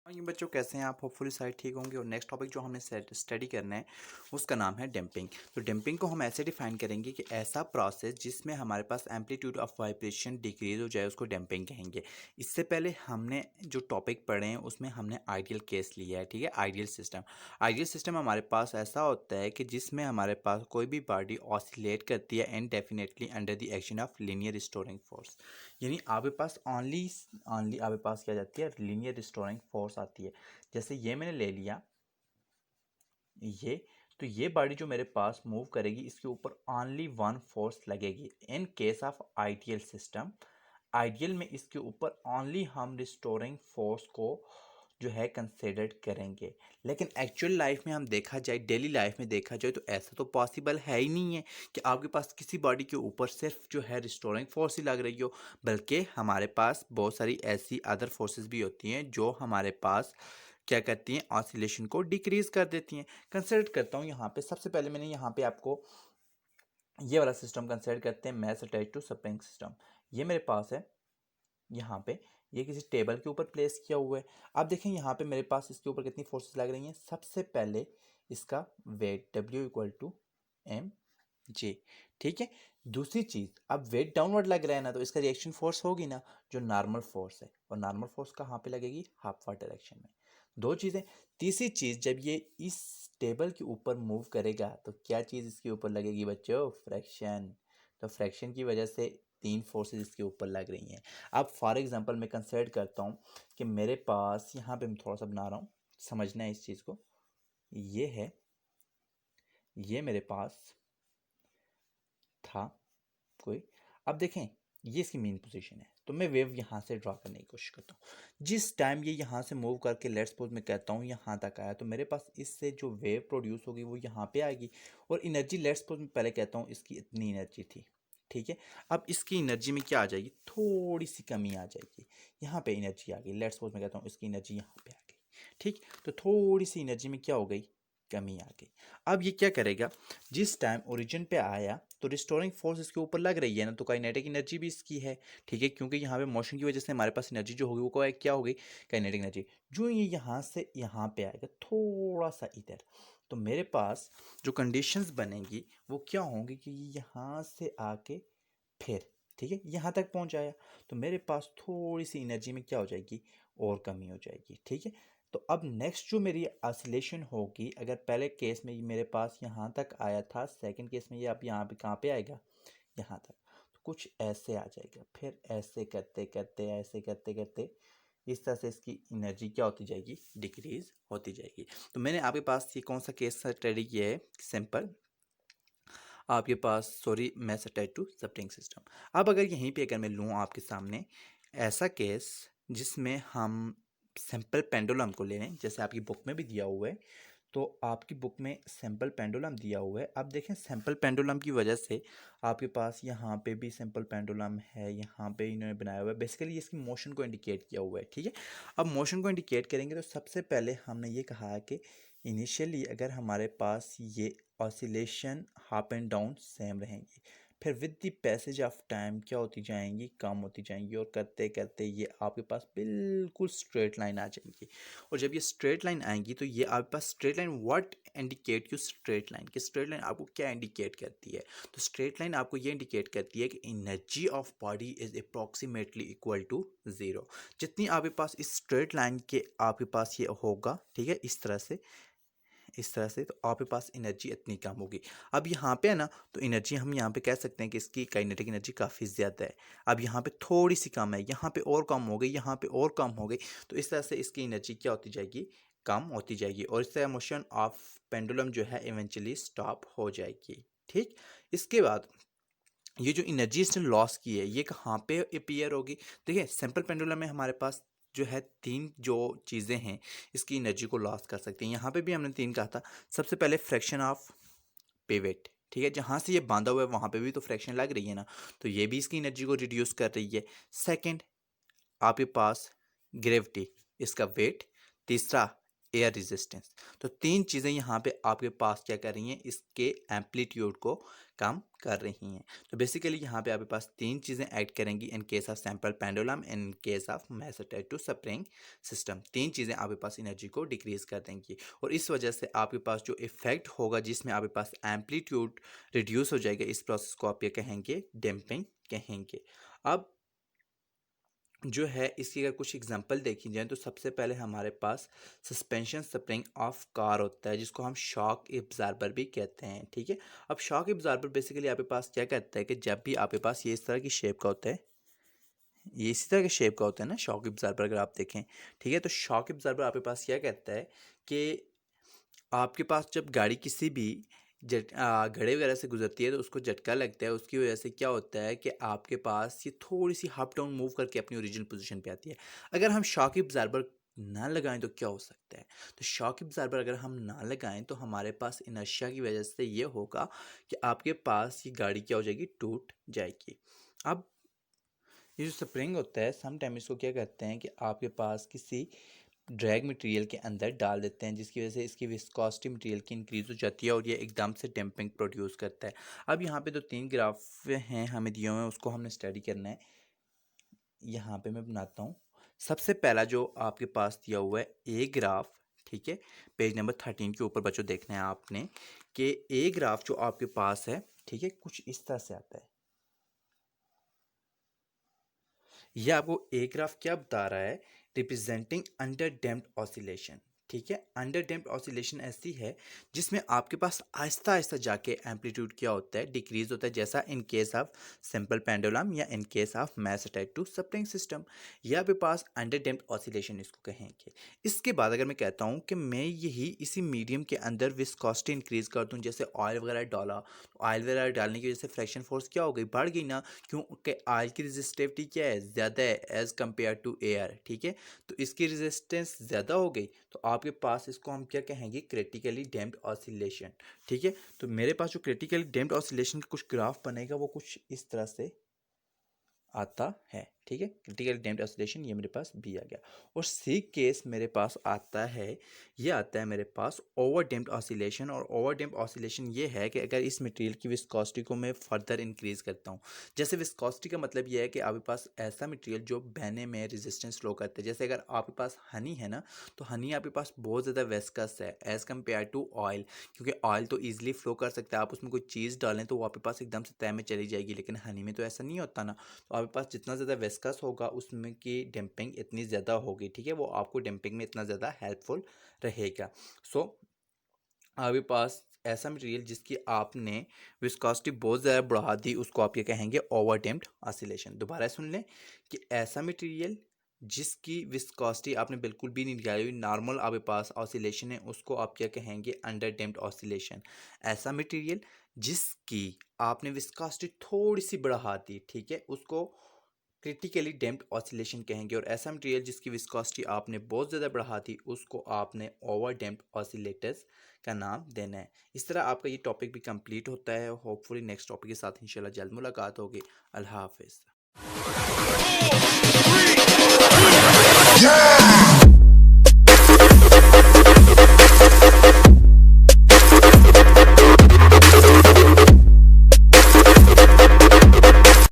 ये बच्चों कैसे हैं आप। होपफुली सारे ठीक होंगे। और नेक्स्ट टॉपिक जो हमने स्टडी करना है उसका नाम है डैम्पिंग। तो डैम्पिंग को हम ऐसे डिफाइन करेंगे कि ऐसा प्रोसेस जिसमें हमारे पास एम्पलीट्यूड ऑफ वाइब्रेशन डिक्रीज हो जाए उसको डैम्पिंग कहेंगे। इससे पहले हमने जो टॉपिक पढ़े हैं उसमें हमने आइडियल केस लिया है, ठीक है। आइडियल सिस्टम हमारे पास ऐसा होता है कि जिसमें हमारे पास कोई भी बॉडी ऑसिलेट करती है indefinitely under the action of linear restoring force. यानी आपके पास ओनली ओनली आपके पास क्या जाती है, लीनियर रिस्टोरिंग फोर्स आती है। जैसे ये मैंने ले लिया ये, तो ये बॉडी जो मेरे पास मूव करेगी इसके ऊपर ओनली वन फोर्स लगेगी। इन case of ideal system, ideal में इसके ऊपर ओनली हम रिस्टोरिंग फोर्स को जो है कंसिडर करेंगे। लेकिन एक्चुअल लाइफ में हम देखा जाए, डेली लाइफ में देखा जाए तो ऐसा तो पॉसिबल है ही नहीं है कि आपके पास किसी बॉडी के ऊपर सिर्फ जो है रिस्टोरिंग फोर्स ही लग रही हो, बल्कि हमारे पास बहुत सारी ऐसी अदर फोर्सेस भी होती हैं जो हमारे पास क्या करती हैं, ऑसिलेशन को डिक्रीज कर देती हैं। कंसिडर करता हूँ यहाँ पे, सबसे पहले मैंने यहाँ पे आपको ये वाला सिस्टम कंसिडर करते हैं, mass attach to spring system. ये मेरे पास है यहाँ पे, ये किसी टेबल के ऊपर प्लेस किया हुआ है। अब देखें यहाँ पे मेरे पास इसके ऊपर कितनी फोर्सेस लग रही हैं। सबसे पहले इसका weight W equal to M G, ठीक है। दूसरी चीज, अब वेट डाउनवर्ड लग रहा है ना, तो इसका रिएक्शन फोर्स होगी ना जो नॉर्मल फोर्स है, और नॉर्मल फोर्स कहाँ पे लगेगी, हाफ वाट डायरेक्शन में। दो चीजें। तीसरी चीज, जब ये इस टेबल के ऊपर मूव करेगा तो क्या चीज इसके ऊपर लगेगी बच्चों, फ्रैक्शन। तो फ्रैक्शन की वजह से तीन फोर्सेस इसके ऊपर लग रही हैं। अब फॉर एग्जांपल मैं कंसिडर करता हूँ कि मेरे पास यहाँ पे मैं थोड़ा सा बना रहा हूँ, समझना है इस चीज़ को। ये है, ये मेरे पास था कोई। अब देखें ये इसकी मेन पोजीशन है, तो मैं वेव यहाँ से ड्रॉ करने की कोशिश करता हूँ। जिस टाइम ये यहाँ से मूव करके लेट्स सपोज मैं कहता हूँ यहाँ तक आया, तो मेरे पास इससे जो वेव प्रोड्यूस होगी वो यहाँ पे आएगी। और एनर्जी लेट्स सपोज मैं पहले कहता हूँ इसकी इतनी एनर्जी थी, ठीक है। अब इसकी एनर्जी में क्या आ जाएगी, थोड़ी सी कमी आ जाएगी। यहाँ पे एनर्जी आ गई, लेट्स सपोज मैं कहता हूँ इसकी एनर्जी यहाँ पे आ गई, ठीक। तो थोड़ी सी एनर्जी में क्या हो गई, कमी आ गई। अब ये क्या करेगा, जिस टाइम ओरिजिन पे आया तो रिस्टोरिंग फोर्स इसके ऊपर लग रही है ना, तो काइनेटिक एनर्जी भी इसकी है, ठीक है। क्योंकि यहाँ पे मोशन की वजह से हमारे पास एनर्जी जो होगी वो क्या होगी, काइनेटिक एनर्जी। जो ये यहाँ से यहाँ पे आएगा थोड़ा सा इधर, तो मेरे पास जो कंडीशंस बनेंगी वो क्या होंगी कि यहाँ से आके फिर, ठीक है, यहाँ तक पहुँच आया, तो मेरे पास थोड़ी सी एनर्जी में क्या हो जाएगी, और कमी हो जाएगी, ठीक है। तो अब नेक्स्ट जो मेरी ऑसिलेशन होगी, अगर पहले केस में ये मेरे पास यहाँ तक आया था, सेकंड केस में ये अब यहाँ पे कहाँ पे आएगा, यहाँ तक। तो कुछ ऐसे आ जाएगा, फिर ऐसे करते करते ऐसे करते करते इस तरह से इसकी एनर्जी क्या होती जाएगी, डिक्रीज होती जाएगी। तो मैंने आपके पास ये कौन सा केस स्टडी किया है, सिंपल आपके पास, sorry, mass attach to spring system. अब अगर यहीं पे अगर मैं लूँ आपके सामने ऐसा केस जिसमें हम सिंपल पेंडुलम को ले लें, जैसे आपकी बुक में भी दिया हुआ है, तो आपकी बुक में सिंपल पेंडुलम दिया हुआ है। अब देखें सिंपल पेंडुलम की वजह से आपके पास यहाँ पे भी सिंपल पेंडुलम है, यहाँ पे इन्होंने बनाया हुआ है, बेसिकली इसकी मोशन को इंडिकेट किया हुआ है, ठीक है। अब मोशन को इंडिकेट करेंगे तो सबसे पहले हमने ये कहा कि इनिशियली अगर हमारे पास ये oscillation up and down same रहेंगी, फिर with the passage of time क्या होती जाएंगी, कम होती जाएंगी, और करते करते ये आपके पास बिल्कुल स्ट्रेट लाइन आ जाएंगी। और जब ये स्ट्रेट लाइन आएंगी तो ये आपके पास straight line, what indicate you straight line, कि स्ट्रेट लाइन आपको क्या इंडिकेट करती है। तो स्ट्रेट लाइन आपको ये इंडिकेट करती है कि energy of body is approximately equal to zero. जितनी आपके पास इस स्ट्रेट लाइन के आपके पास ये होगा, ठीक है, इस तरह से, इस तरह से, तो आपके पास एनर्जी इतनी कम होगी। अब यहाँ पे है ना, तो एनर्जी हम यहाँ पे कह सकते हैं कि इसकी काइनेटिक एनर्जी काफ़ी ज़्यादा है। अब यहाँ पे थोड़ी सी कम है, यहाँ पे और कम हो गई, यहाँ पे और कम हो गई, तो इस तरह से इसकी एनर्जी क्या होती जाएगी, कम होती जाएगी, और इस तरह मोशन ऑफ पेंडुलम जो है इवेंचुअली स्टॉप हो जाएगी, ठीक। इसके बाद ये जो एनर्जी इसने लॉस की है ये कहाँ पे अपीयर होगी। देखिए सिंपल पेंडुलम में हमारे पास जो है तीन जो चीज़ें हैं इसकी एनर्जी को लॉस कर सकती हैं। यहाँ पे भी हमने तीन कहा था। सबसे पहले फ्रैक्शन ऑफ पिवट, ठीक है, जहाँ से ये बांधा हुआ है वहाँ पे भी तो फ्रैक्शन लग रही है ना, तो ये भी इसकी एनर्जी को रिड्यूस कर रही है। सेकंड आपके पास ग्रेविटी, इसका वेट। तीसरा एयर रेजिस्टेंस। तो तीन चीज़ें यहाँ पे आपके पास क्या कर रही हैं, इसके एम्पलीट्यूड को कम कर रही हैं। तो बेसिकली यहाँ पे आपके पास तीन चीज़ें एक्ट करेंगी in case of sample pendulum, in case of mass attached to spring system. तीन चीज़ें आपके पास एनर्जी को डिक्रीज कर देंगी और इस वजह से आपके पास जो इफेक्ट होगा जिसमें आपके पास एम्पलीट्यूड रिड्यूस हो जाएगा, इस प्रोसेस को आप ये कहेंगे डैम्पिंग कहेंगे। अब जो है इसकी अगर कुछ एग्जांपल देखी जाए तो सबसे पहले हमारे पास सस्पेंशन स्प्रिंग ऑफ कार होता है जिसको हम शॉक एब्जॉर्बर भी कहते हैं। ठीक है, अब शॉक एब्जॉर्बर बेसिकली आपके पास क्या करता है कि जब भी आपके पास ये इस तरह की शेप का होता है, ये इसी तरह के शेप का होता है ना शॉक एब्जॉर्बर, अगर आप देखें। ठीक है, तो शॉक एब्जॉर्बर आपके पास क्या कहता है कि आपके पास जब गाड़ी किसी भी घड़े वगैरह से गुजरती है तो उसको झटका लगता है, उसकी वजह से क्या होता है कि आपके पास ये थोड़ी सी अप डाउन मूव करके अपनी ओरिजिनल पोजीशन पे आती है। अगर हम शॉक एब्जॉर्बर ना लगाएं तो क्या हो सकता है, तो शॉक एब्जॉर्बर अगर हम ना लगाएं तो हमारे पास इनर्शिया की वजह से ये होगा कि आपके पास ये गाड़ी क्या हो जाएगी, टूट जाएगी। अब ये जो स्प्रिंग होता है सम टाइम इसको क्या करते हैं कि आपके पास किसी ड्रैग मटेरियल के अंदर डाल देते हैं जिसकी वजह से इसकी विस्कोसिटी मटेरियल की इंक्रीज हो जाती है और ये एकदम से डैम्पिंग प्रोड्यूस करता है। अब यहाँ पे तो तीन ग्राफ हैं हमें दिए हुए हैं, उसको हमने स्टडी करना है। यहाँ पे मैं बनाता हूँ। सबसे पहला जो आपके पास दिया हुआ है ए ग्राफ, ठीक है, पेज नंबर 13 के ऊपर बच्चों देखना है आपने कि ए ग्राफ जो आपके पास है, ठीक है, कुछ इस तरह से आता है। ये आपको ए ग्राफ क्या बता रहा है, रिप्रेजेंटिंग अंडर डैम्प्ड ऑसिलेशन। ठीक है, अंडर डैम्प्ड ऑसिलेशन ऐसी है जिसमें आपके पास आहिस्ता आहिस्ता जाके एम्पलीट्यूड क्या होता है, डिक्रीज होता है, जैसा in case of simple pendulum या in case of mass attached to spring system. यह आपके पास अंडर डैम्प्ड ऑसिलेशन इसको कहेंगे। इसके बाद अगर मैं कहता हूँ कि मैं यही इसी मीडियम के अंदर विस्कोसिटी इंक्रीज कर दूँ, जैसे ऑयल वगैरह डाला, ऑयल वगैरह डालने की वजह से फ्रैक्शन फोर्स क्या हो गई, बढ़ गई ना, क्योंकि ऑयल की रेजिस्टिविटी क्या है, ज़्यादा है एज़ कम्पेयर टू एयर। ठीक है, तो इसकी रेजिस्टेंस ज़्यादा हो गई तो आपके पास इसको हम क्या कहेंगे, क्रिटिकली डैम्प्ड ऑसिलेशन। ठीक है, तो मेरे पास जो क्रिटिकली डैम्प्ड ऑसिलेशन का कुछ ग्राफ बनेगा वो कुछ इस तरह से आता है। ठीक है, क्रिटिकल डैम्प्ड ऑसिलेशन ये मेरे पास बी आ गया। और सी केस मेरे पास आता है, ये आता है मेरे पास ओवर डैम्प्ड ऑसिलेशन। और ओवर डैम्प्ड ऑसिलेशन ये है कि अगर इस मटेरियल की विस्कोसिटी को मैं फर्दर इंक्रीज करता हूँ। जैसे विस्कोसिटी का मतलब ये है कि आपके पास ऐसा मटेरियल जो बहने में रेजिस्टेंस फ्लो करता है। जैसे अगर आपके पास हनी है ना, तो हनी आपके पास बहुत ज़्यादा वेस्कस है एज़ कम्पेयर टू ऑयल, क्योंकि ऑयल तो ईजिली फ्लो कर सकता है, आप उसमें कोई चीज़ डालें तो वो आपके पास एकदम से तय में चली जाएगी, लेकिन हनी में तो ऐसा नहीं होता ना। तो आपके पास जितना ज़्यादा विस्कस होगा उसमें की डैम्पिंग इतनी ज़्यादा होगी। ठीक है, वो आपको डैम्पिंग में इतना ज़्यादा हेल्पफुल रहेगा। सो आपके पास ऐसा मटेरियल जिसकी आपने विस्कोसिटी बहुत ज़्यादा बढ़ा दी उसको आप ये कहेंगे ओवर डैम्प्ड ऑसिलेशन। दोबारा सुन लें कि ऐसा मटेरियल जिसकी विस्कोसिटी आपने बिल्कुल भी नहीं निकाली हुई, नॉर्मल आपके पास ऑसिलेशन है, उसको आप क्या कहेंगे, अंडर डैम्प्ड ऑसिलेशन। ऐसा मटेरियल जिसकी आपने विस्कोसिटी थोड़ी सी बढ़ा दी, ठीक है, उसको क्रिटिकली डैम्प्ड ऑसिलेशन कहेंगे। और ऐसा मटेरियल जिसकी विस्कोसिटी आपने बहुत ज़्यादा बढ़ा दी उसको आपने ओवर डैम्प्ड ऑसिलेटर्स का नाम देना है। इस तरह आपका ये टॉपिक भी कंप्लीट होता है। होपफुली नेक्स्ट टॉपिक के साथ इंशाल्लाह जल्द मुलाकात होगी। अल्लाह हाफिज़।